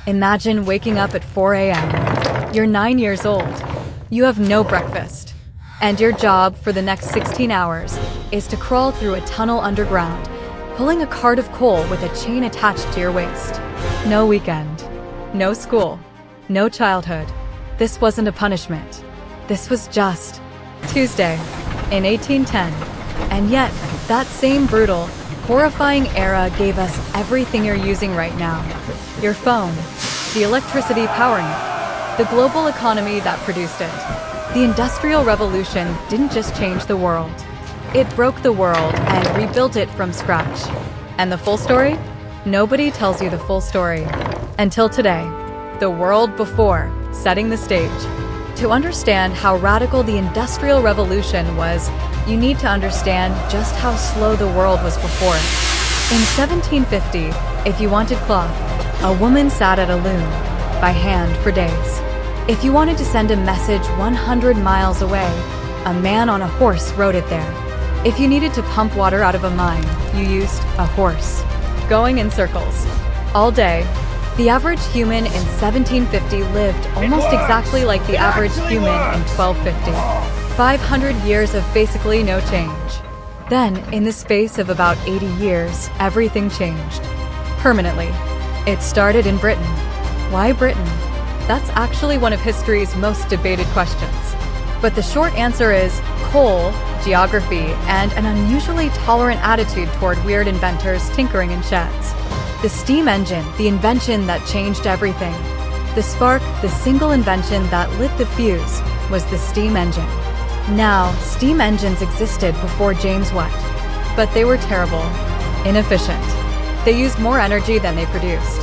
Imagine waking up at 4 a.m. You're 9 years old. You have no breakfast. And your job for the next 16 hours is to crawl through a tunnel underground, pulling a cart of coal with a chain attached to your waist. No weekend. No school. No childhood. This wasn't a punishment. This was just Tuesday in 1810. And yet, that same brutal, horrifying era gave us everything you're using right now. Your phone, the electricity powering it, the global economy that produced it. The Industrial Revolution didn't just change the world. It broke the world and rebuilt it from scratch. And the full story? Nobody tells you the full story. Until today. The world before, setting the stage. To understand how radical the Industrial Revolution was, you need to understand just how slow the world was before it. In 1750, if you wanted cloth, a woman sat at a loom, by hand for days. If you wanted to send a message 100 miles away, a man on a horse rode it there. If you needed to pump water out of a mine, you used a horse. Going in circles. All day. The average human in 1750 lived almost exactly like the average human in 1250. 500 years of basically no change. Then, in the space of about 80 years, everything changed. Permanently. It started in Britain. Why Britain? That's actually one of history's most debated questions. But the short answer is coal, geography, and an unusually tolerant attitude toward weird inventors tinkering in sheds. The steam engine, the invention that changed everything. The spark, the single invention that lit the fuse, was the steam engine. Now, steam engines existed before James Watt, but they were terrible, inefficient. They used more energy than they produced.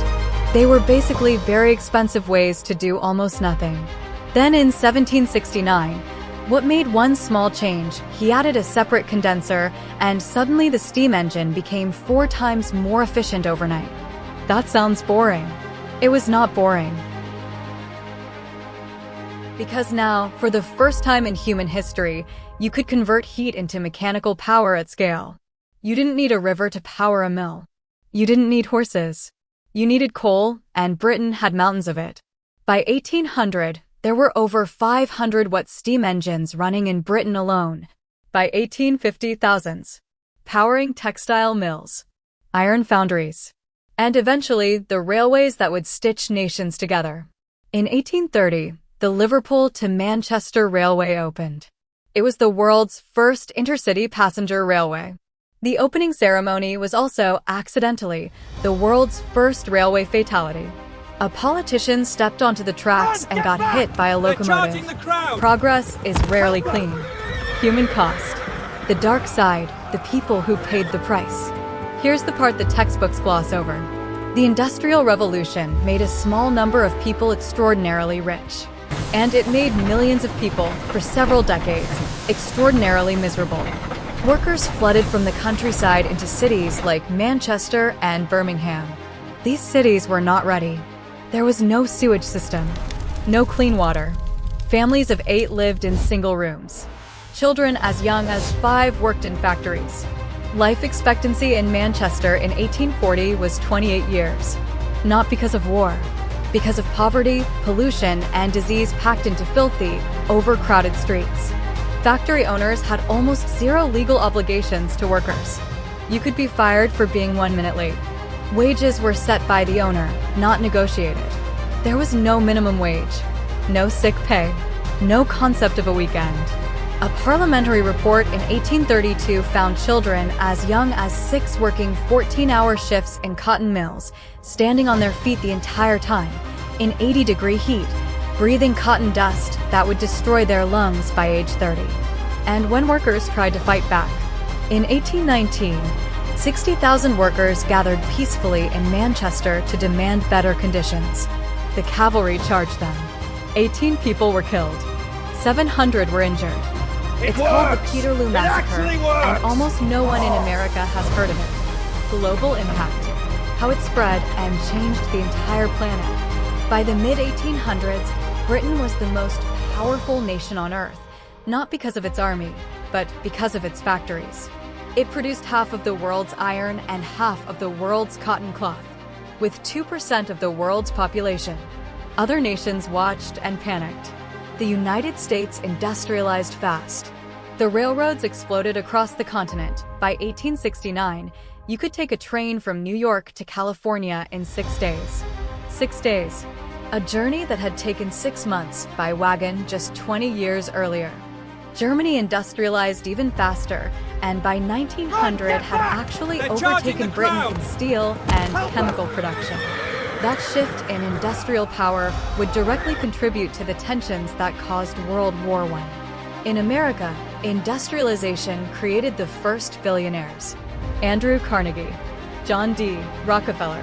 They were basically very expensive ways to do almost nothing. Then in 1769, what made one small change, he added a separate condenser, and suddenly the steam engine became 4 times more efficient overnight. That sounds boring. It was not boring. Because now, for the first time in human history, you could convert heat into mechanical power at scale. You didn't need a river to power a mill. You didn't need horses. You needed coal, and Britain had mountains of it. By 1800, there were over 500-watt steam engines running in Britain alone. By 1850, thousands. Powering textile mills, iron foundries, and eventually the railways that would stitch nations together. In 1830, the Liverpool to Manchester Railway opened. It was the world's first intercity passenger railway. The opening ceremony was also, accidentally, the world's first railway fatality. A politician stepped onto the tracks and got hit by a locomotive. Progress is rarely clean. Human cost. The dark side, the people who paid the price. Here's the part the textbooks gloss over. The Industrial Revolution made a small number of people extraordinarily rich. And it made millions of people, for several decades, extraordinarily miserable. Workers flooded from the countryside into cities like Manchester and Birmingham. These cities were not ready. There was no sewage system, no clean water. Families of 8 lived in single rooms. Children as young as 5 worked in factories. Life expectancy in Manchester in 1840 was 28 years. Not because of war, because of poverty, pollution, and disease packed into filthy, overcrowded streets. Factory owners had almost 0 legal obligations to workers. You could be fired for being 1 minute late. Wages were set by the owner, not negotiated. There was no minimum wage, no sick pay, no concept of a weekend. A parliamentary report in 1832 found children as young as 6 working 14-hour shifts in cotton mills, standing on their feet the entire time, in 80-degree heat, breathing cotton dust that would destroy their lungs by age 30. And when workers tried to fight back, in 1819, 60,000 workers gathered peacefully in Manchester to demand better conditions. The cavalry charged them. 18 people were killed. 700 were injured. It's called the Peterloo Massacre, and almost no one in America has heard of it. Global impact. How it spread and changed the entire planet. By the mid-1800s, Britain was the most powerful nation on Earth, not because of its army, but because of its factories. It produced half of the world's iron and half of the world's cotton cloth. with 2% of the world's population. Other nations watched and panicked. The United States industrialized fast. The railroads exploded across the continent. By 1869, you could take a train from New York to California in 6 days. 6 days. A journey that had taken 6 months by wagon just 20 years earlier. Germany industrialized even faster, and by 1900 had actually overtaken Britain in steel and chemical production. That shift in industrial power would directly contribute to the tensions that caused World War I. In America, industrialization created the first billionaires. Andrew Carnegie, John D. Rockefeller,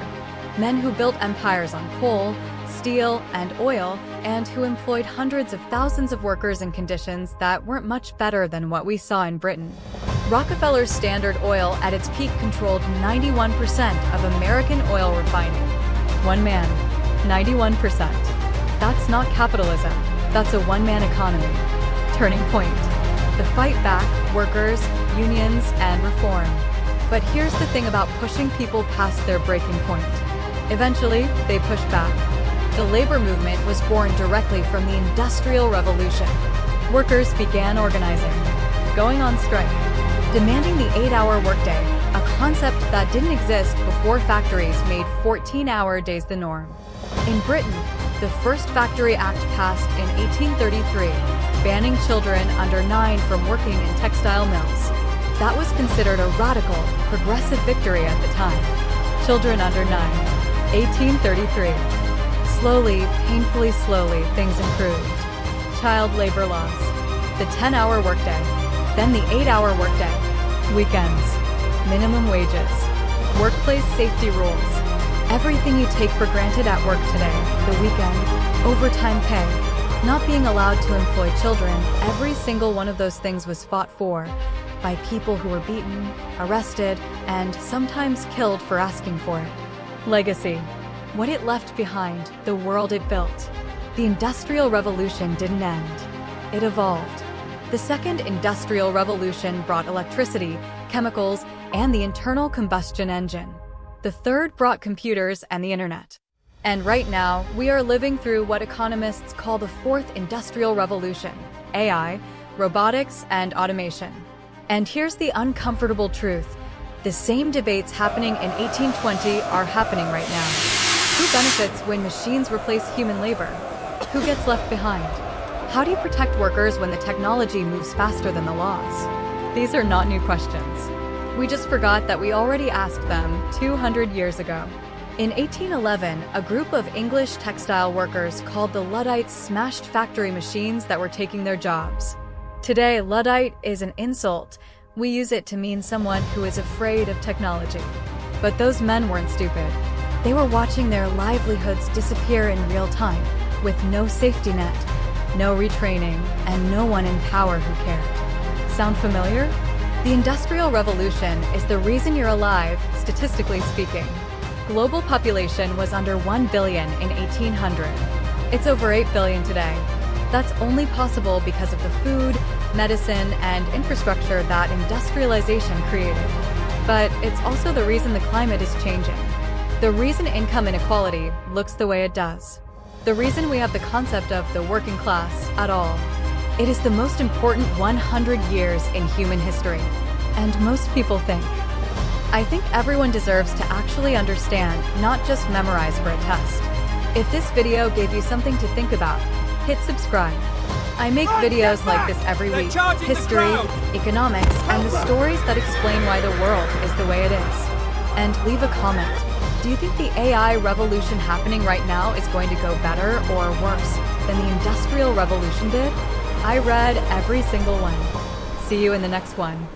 men who built empires on coal, steel, and oil, and who employed hundreds of thousands of workers in conditions that weren't much better than what we saw in Britain. Rockefeller's Standard Oil at its peak controlled 91% of American oil refining. One man, 91%. That's not capitalism, that's a one-man economy. Turning point. The fight back, workers, unions, and reform. But here's the thing about pushing people past their breaking point. Eventually, they pushed back. The labor movement was born directly from the Industrial Revolution. Workers began organizing, going on strike, demanding the 8-hour workday, a concept that didn't exist before factories made 14-hour days the norm. In Britain, the first Factory Act passed in 1833, banning children under 9 from working in textile mills. That was considered a radical, progressive victory at the time. Children under 9. 1833. Slowly, painfully slowly, things improved. Child labor laws. The 10-hour workday. Then the 8-hour workday. Weekends. Minimum wages. Workplace safety rules. Everything you take for granted at work today. The weekend. Overtime pay. Not being allowed to employ children. Every single one of those things was fought for by people who were beaten, arrested, and sometimes killed for asking for it. Legacy. What it left behind, the world it built. The Industrial Revolution didn't end. It evolved. The Second Industrial Revolution brought electricity, chemicals, and the internal combustion engine. The third brought computers and the internet. And right now, we are living through what economists call the Fourth Industrial Revolution: AI, robotics, and automation. And here's the uncomfortable truth. The same debates happening in 1820 are happening right now. Who benefits when machines replace human labor? Who gets left behind? How do you protect workers when the technology moves faster than the laws? These are not new questions. We just forgot that we already asked them 200 years ago. In 1811, a group of English textile workers called the Luddites smashed factory machines that were taking their jobs. Today, Luddite is an insult. We use it to mean someone who is afraid of technology. But those men weren't stupid. They were watching their livelihoods disappear in real time, with no safety net, no retraining, and no one in power who cared. Sound familiar? The Industrial Revolution is the reason you're alive, statistically speaking. Global population was under 1 billion in 1800. It's over 8 billion today. That's only possible because of the food, medicine, and infrastructure that industrialization created. But it's also the reason the climate is changing. The reason income inequality looks the way it does. The reason we have the concept of the working class at all. It is the most important 100 years in human history. And most people think. I think everyone deserves to actually understand, not just memorize for a test. If this video gave you something to think about, hit subscribe. I make videos like this every week. History, economics, and the stories that explain why the world is the way it is. And leave a comment. Do you think the AI revolution happening right now is going to go better or worse than the Industrial Revolution did? I read every single one. See you in the next one.